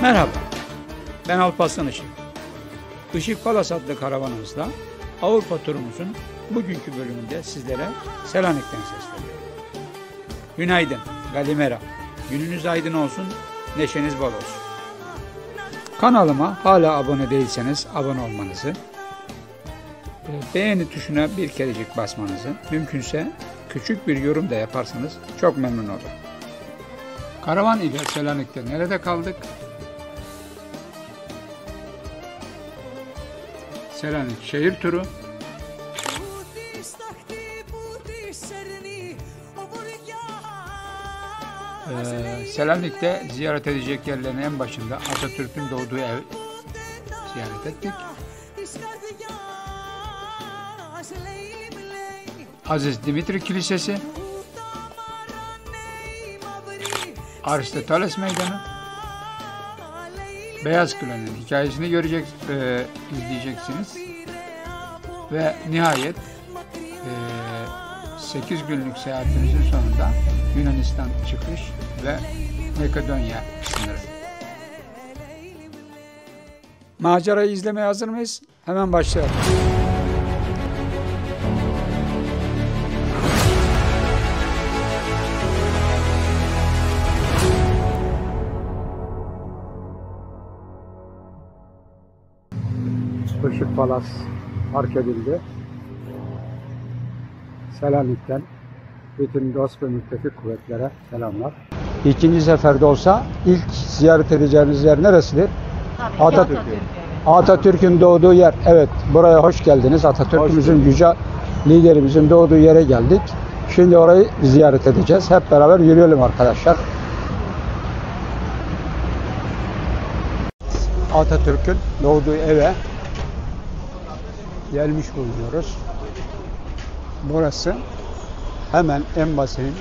Merhaba, ben Alparslan Işık. Işık Palas adlı karavanımızda Avrupa turumuzun bugünkü bölümünde sizlere Selanik'ten sesleniyorum. Günaydın, Galimera. Gününüz aydın olsun, neşeniz bol olsun. Kanalıma hala abone değilseniz abone olmanızı, beğeni tuşuna bir kerecik basmanızı, mümkünse küçük bir yorum da yaparsanız çok memnun olurum. Karavan ile Selanik'te nerede kaldık? Selanik şehir turu. Selanik'te ziyaret edecek yerlerin en başında Atatürk'ün doğduğu ev ziyaret ettik. Aziz Dimitri Kilisesi, Aristoteles Meydanı, Beyaz Kule'nin hikayesini izleyeceksiniz ve nihayet 8 günlük seyahatimizin sonunda Yunanistan çıkış ve Makedonya sınırı. Macerayı izlemeye hazır mıyız? Hemen başlayalım. Işık Palas park edildi. Selanik'ten bütün dost ve müttefik kuvvetlere selamlar. İkinci seferde olsa ilk ziyaret edeceğiniz yer neresidir? Atatürk'ün doğduğu yer. Evet, buraya hoş geldiniz. Atatürk'ümüzün, yüce liderimizin doğduğu yere geldik. Şimdi orayı ziyaret edeceğiz. Hep beraber yürüyelim arkadaşlar. Atatürk'ün doğduğu eve gelmiş bulunuyoruz. Burası hemen embasinin,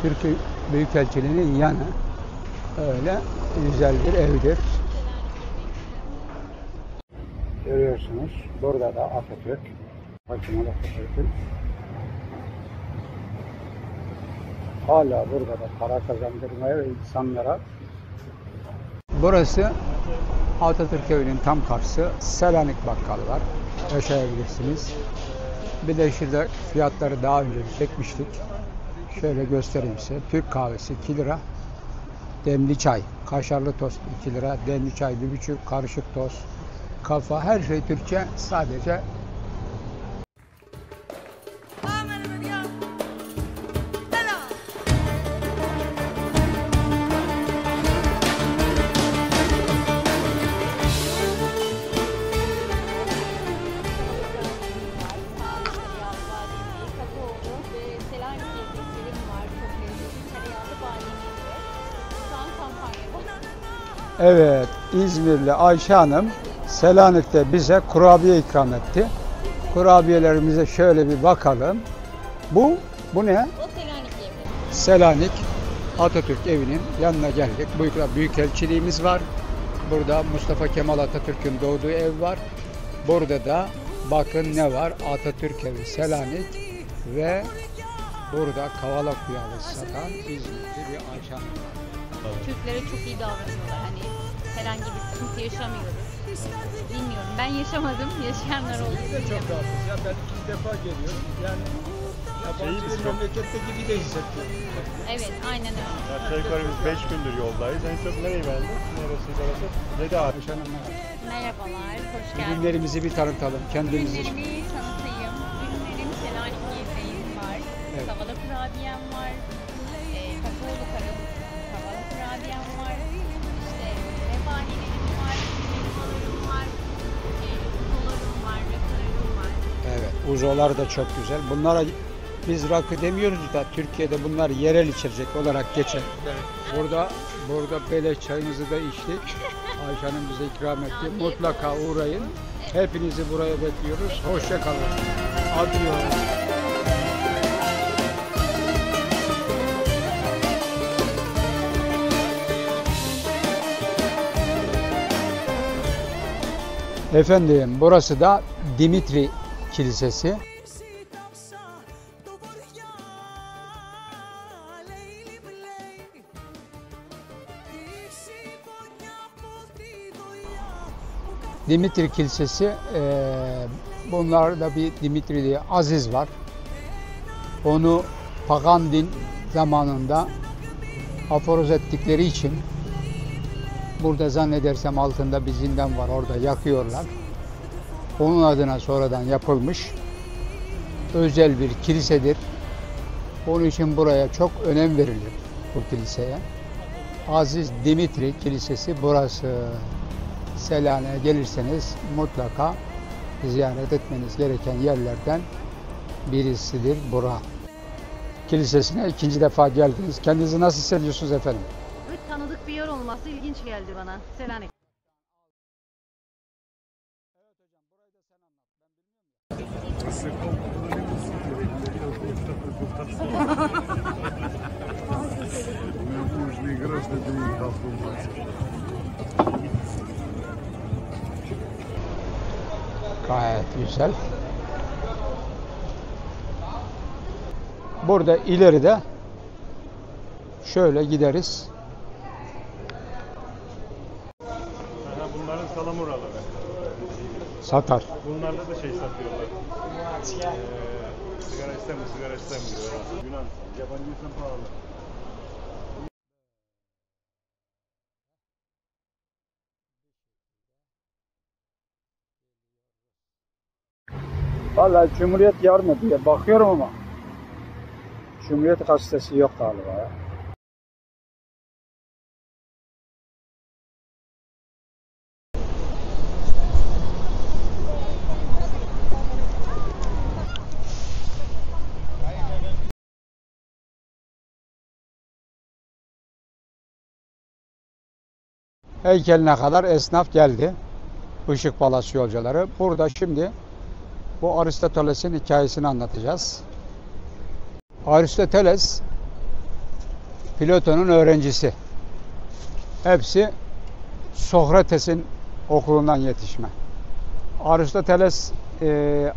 Türkiye Büyükelçiliğinin yanı. Öyle güzel bir evdir. Görüyorsunuz. Burada da Atatürk. Bakın Atatürk'ün. Hala burada da para kazandırmaya ve insanlara. Burası Atatürk evinin tam karşısı. Selanik bakkalı var. Yaşayabilirsiniz. Bir de şurada fiyatları daha önce çekmiştik. Şöyle göstereyim size. Türk kahvesi 2 lira. Demli çay. Kaşarlı tost 2 lira. Demli çay 1,5. Karışık tost. Kafa. Her şey Türkçe. Sadece evet, İzmirli Ayşe Hanım Selanik'te bize kurabiye ikram etti. Kurabiyelerimize şöyle bir bakalım. Bu ne? O Selanik evi. Selanik Atatürk evinin yanına geldik. Burada büyükelçiliğimiz var. Burada Mustafa Kemal Atatürk'ün doğduğu ev var. Burada da bakın ne var? Atatürk evi Selanik ve burada kavala kuyalı satan İzmirli bir Ayşe Hanım var. Türklere çok iyi davranıyorlar. Hani herhangi bir sıkıntı yaşamıyoruz. Bilmiyorum. Ben yaşamadım. Yaşayanlar oldu. Biz de çok rahatız ya. Ben 2 defa geliyorum. Yani yabancı bir memlekette gibi de hissettim. Evet, aynen öyle. Aşağı yukarı biz 5 gündür yoldayız. En çok nereyi beğendin? Neresiydi orası? Nedi abi? Merhabalar, hoş geldiniz. Ürünlerimizi bir tanıtalım. Kendimizi. Ürünlerimi tanıtayım. Ürünlerim Selanik yemeğim var. Evet. Kavala kurabiyem var. Kakaolu kavala kurabiyem var. İşte revanilerim var. Elmalarım var. Uzolarım var. Rakılarım var. Evet, uzolar da çok güzel. Bunlara biz rakı demiyoruz da Türkiye'de bunlar yerel içecek olarak geçer. Burada beleş çayımızı da içtik. Ayşe Hanım bize ikram etti. Mutlaka uğrayın. Hepinizi buraya bekliyoruz. Hoşça kalın. Adios. Efendim, burası da Dimitri Kilisesi. Dimitri Kilisesi, bunlarda bir Dimitri diye Aziz var. Onu pagan din zamanında aforoz ettikleri için burada zannedersem altında bir zindan var, orada yakıyorlar. Onun adına sonradan yapılmış özel bir kilisedir. Onun için buraya çok önem verilir, bu kiliseye. Aziz Dimitri Kilisesi burası. Selanik'e gelirseniz mutlaka ziyaret etmeniz gereken yerlerden birisidir bura. Kilisesine ikinci defa geldiniz. Kendinizi nasıl hissediyorsunuz efendim? Evet, tanıdık bir yer olması ilginç geldi bana. Selanik. Gayet güzel. Burada ileride şöyle gideriz. Bunların salamuraları. Satar. Bunlarla da şey satıyorlar. Sigara istemiyor, sigara istemiyor. Yunan, yabancıysan pahalı. Vallahi Cumhuriyet yarın diye bakıyorum ama Cumhuriyet gazetesi yok galiba ya. Heykeline kadar esnaf geldi. Işık Palas yolcuları. Burada şimdi bu Aristoteles'in hikayesini anlatacağız. Aristoteles Platon'un öğrencisi. Hepsi Sokrates'in okulundan yetişme. Aristoteles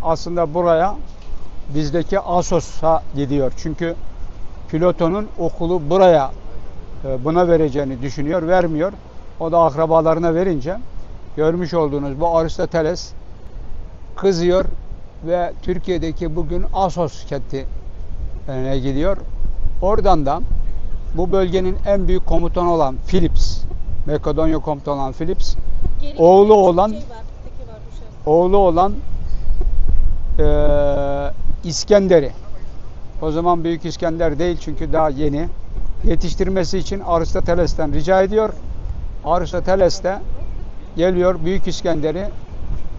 aslında buraya bizdeki Assos'a gidiyor. Çünkü Platon'un okulu buraya buna vereceğini düşünüyor, vermiyor. O da akrabalarına verince görmüş olduğunuz bu Aristoteles kızıyor ve Türkiye'deki bugün Assos kentine gidiyor. Oradan da bu bölgenin en büyük komutanı olan Philips, Makedonya komutanı olan Philips, oğlu olan İskender'i, o zaman Büyük İskender değil çünkü daha yeni, yetiştirmesi için Aristoteles'ten rica ediyor. Aristoteles de geliyor, Büyük İskender'i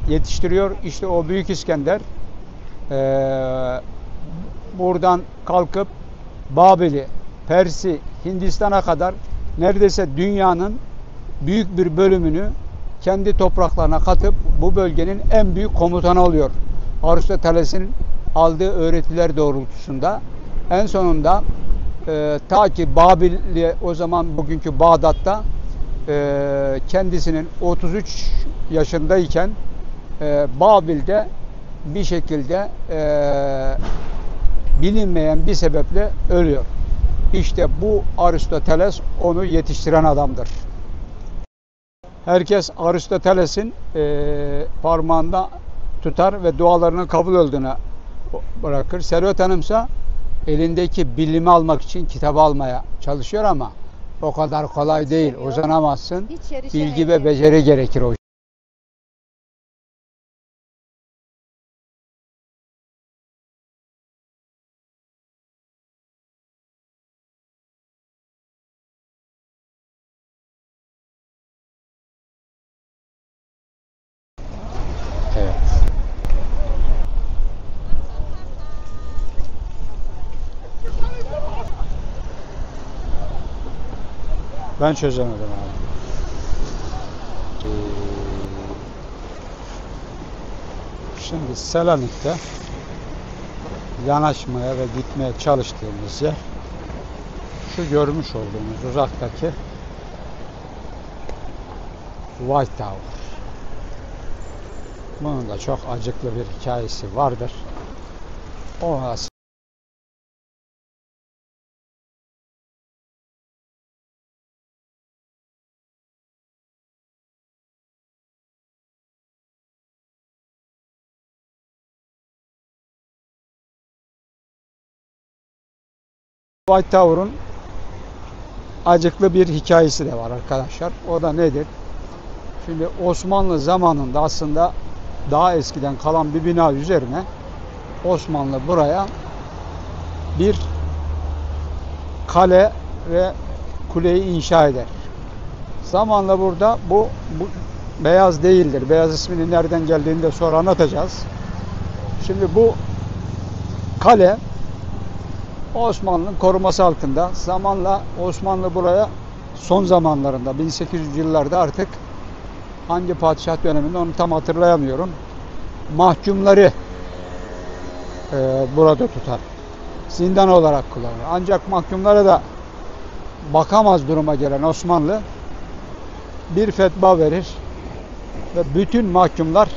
yetiştiriyor. İşte o Büyük İskender buradan kalkıp Babil'i, Pers'i, Hindistan'a kadar neredeyse dünyanın büyük bir bölümünü kendi topraklarına katıp bu bölgenin en büyük komutanı oluyor. Aristoteles'in aldığı öğretiler doğrultusunda en sonunda ta ki Babil'e, o zaman bugünkü Bağdat'ta kendisinin 33 yaşındayken Babil'de bir şekilde bilinmeyen bir sebeple ölüyor. İşte bu Aristoteles onu yetiştiren adamdır. Herkes Aristoteles'in parmağında tutar ve dualarının kabul olduğunu bırakır. Servet Hanımsa elindeki bilimi almak için kitabı almaya çalışıyor ama o kadar kolay değil. Uzanamazsın. Bilgi ve beceri gerekir o. Evet. Ben çözemedim abi. Şimdi Selanik'te yanaşmaya ve gitmeye çalıştığımız yer şu görmüş olduğunuz uzaktaki White Tower. Bunun da çok acıklı bir hikayesi vardır. O White Tower'un acıklı bir hikayesi de var arkadaşlar. O da nedir? Şimdi Osmanlı zamanında aslında daha eskiden kalan bir bina üzerine Osmanlı buraya bir kale ve kuleyi inşa eder. Zamanla burada bu beyaz değildir. Beyaz isminin nereden geldiğini de sonra anlatacağız. Şimdi bu kale Osmanlı'nın koruması altında. Zamanla Osmanlı buraya son zamanlarında 1800 yıllarda artık hangi padişah döneminde onu tam hatırlayamıyorum. Mahkumları burada tutar. Zindan olarak kullanır. Ancak mahkumlara da bakamaz duruma gelen Osmanlı bir fetva verir ve bütün mahkumlar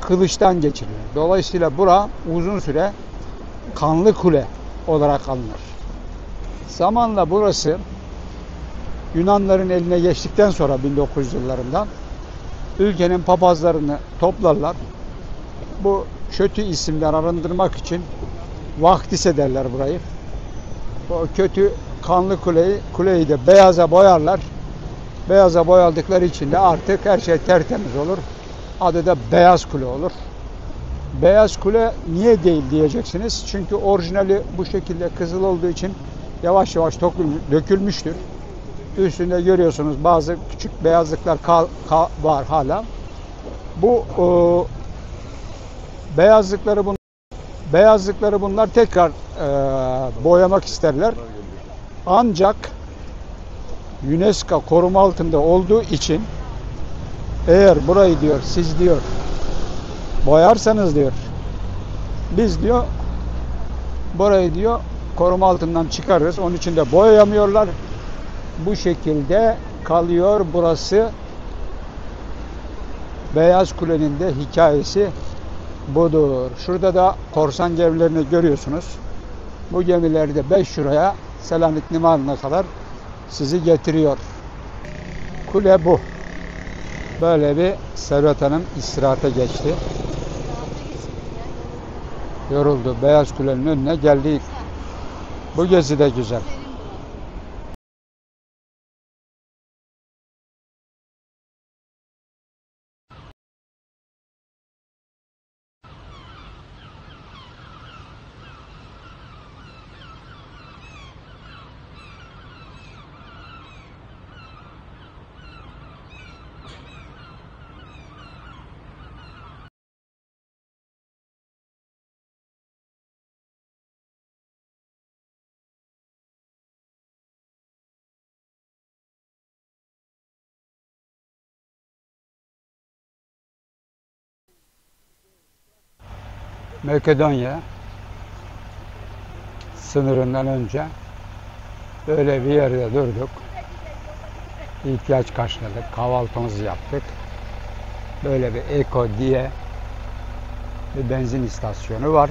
kılıçtan geçirilir. Dolayısıyla bura uzun süre Kanlı Kule olarak alınır. Zamanla burası Yunanların eline geçtikten sonra 1900 yıllarından ülkenin papazlarını toplarlar. Bu kötü isimden arındırmak için Vahdis ederler burayı. Bu kötü Kanlı kuleyi de beyaza boyarlar. Beyaza boyadıkları için de artık her şey tertemiz olur. Adı da Beyaz Kule olur. Beyaz Kule niye değil diyeceksiniz. Çünkü orijinali bu şekilde kızıl olduğu için yavaş yavaş dökülmüştür. Üstünde görüyorsunuz bazı küçük beyazlıklar var hala. Bu beyazlıkları bunlar tekrar boyamak isterler. Ancak UNESCO koruma altında olduğu için eğer burayı diyor siz diyor boyarsanız diyor biz diyor burayı diyor koruma altından çıkarırız. Onun için de boyayamıyorlar. Bu şekilde kalıyor burası. Beyaz Kule'nin de hikayesi budur. Şurada da korsan gemilerini görüyorsunuz. Bu gemileri de 5 euroya Selanik limanına kadar sizi getiriyor. Kule bu. Böyle bir Servet Hanım istirahate geçti. Yoruldu. Beyaz Kule'nin önüne geldik. Bu gezi de güzel. Makedonya sınırından önce böyle bir yerde durduk. İhtiyaç karşıladık. Kahvaltımızı yaptık. Böyle bir Eko diye bir benzin istasyonu var.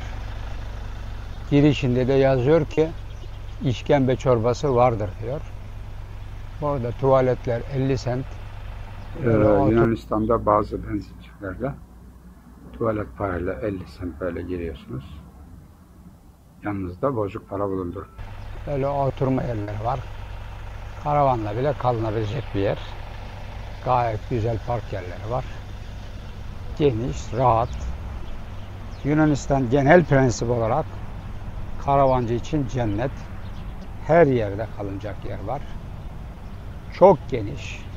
Girişinde de yazıyor ki işkembe çorbası vardır diyor. Orada tuvaletler 50 sent. Yunanistan'da bazı benzincilerde tuvalet parayla 50 sent böyle giriyorsunuz. Yanınızda bozuk para bulundur. Böyle oturma yerleri var. Karavanla bile kalınabilecek bir yer. Gayet güzel park yerleri var. Geniş, rahat. Yunanistan genel prensip olarak karavancı için cennet. Her yerde kalınacak yer var. Çok geniş.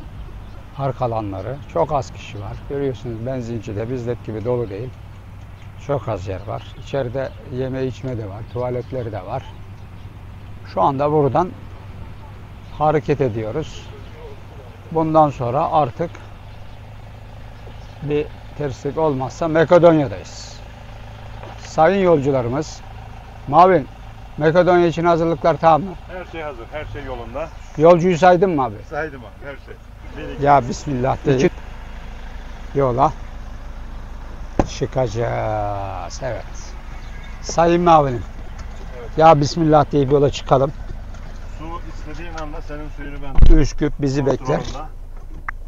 Park alanları, çok az kişi var. Görüyorsunuz benzincide bizlet gibi dolu değil. Çok az yer var. İçeride yeme içme de var, tuvaletleri de var. Şu anda buradan hareket ediyoruz. Bundan sonra artık bir terslik olmazsa Makedonya'dayız. Sayın yolcularımız, Mavin, Makedonya için hazırlıklar tamam mı? Her şey hazır, her şey yolunda. Yolcuyu saydın mı abi? Saydım abi, her şey. Ya Bismillah diye yola çıkacağız. Evet. Sayın Mavinim. Evet. Ya Bismillah deyip yola çıkalım. Su istediğin anda senin suyunu ben... Üsküp bizi bekler.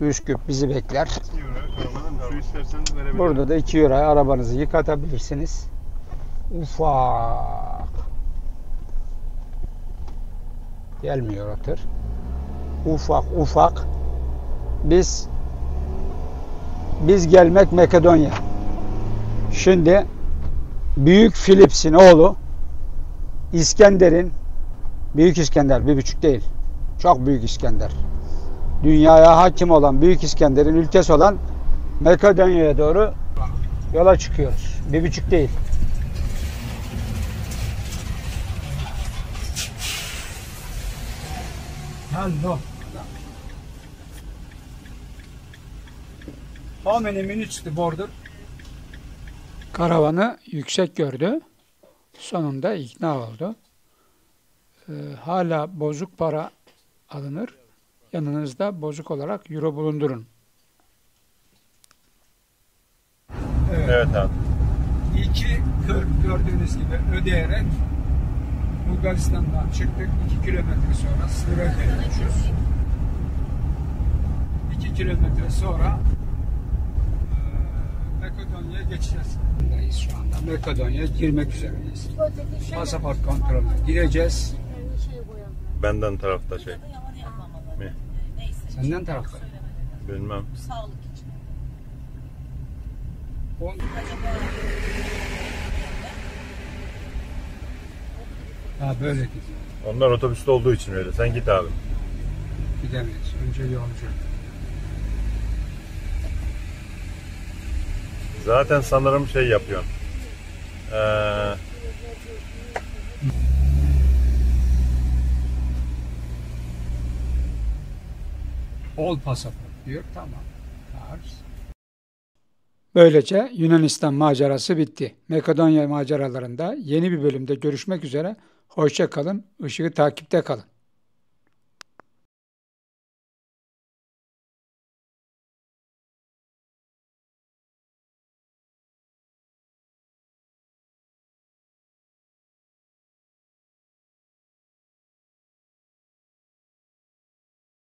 Üsküp bizi bekler. 2 euro su istersen verebilirim. Burada da 2 euroya arabanızı yıkatabilirsiniz. Ufak. Gelmiyor o tır. Ufak ufak biz gelmek Makedonya. Şimdi Büyük Philips'in oğlu İskender'in, Büyük İskender, 1,5 değil, çok Büyük İskender, dünyaya hakim olan Büyük İskender'in ülkesi olan Makedonya'ya doğru yola çıkıyoruz. 1,5 değil. Hello. How many minutes the border? Karavanı yüksek gördü. Sonunda ikna oldu. Hala bozuk para alınır. Yanınızda bozuk olarak euro bulundurun. Evet abi. 2.40 gördüğünüz gibi ödeyerek Bulgaristan'dan çıktık. 2 kilometre sonra Slovenya'ya geçiyoruz. 2 kilometre sonra Makedonya'ya geçeceğiz. Şu anda Makedonya'ya girmek üzereyiz. Pasaport kontrolüne gireceğiz. Benden tarafta şey. Mi? Senden tarafta. Bilmem. Ha böyle gidiyor. Onlar otobüste olduğu için öyle. Sen git abi. Gidemeyiz. Önce yolcu. Zaten sanırım şey yapıyorsun. All pasaport diyor. Tamam. Böylece Yunanistan macerası bitti. Makedonya maceralarında yeni bir bölümde görüşmek üzere. Hoşça kalın. Işığı takipte kalın.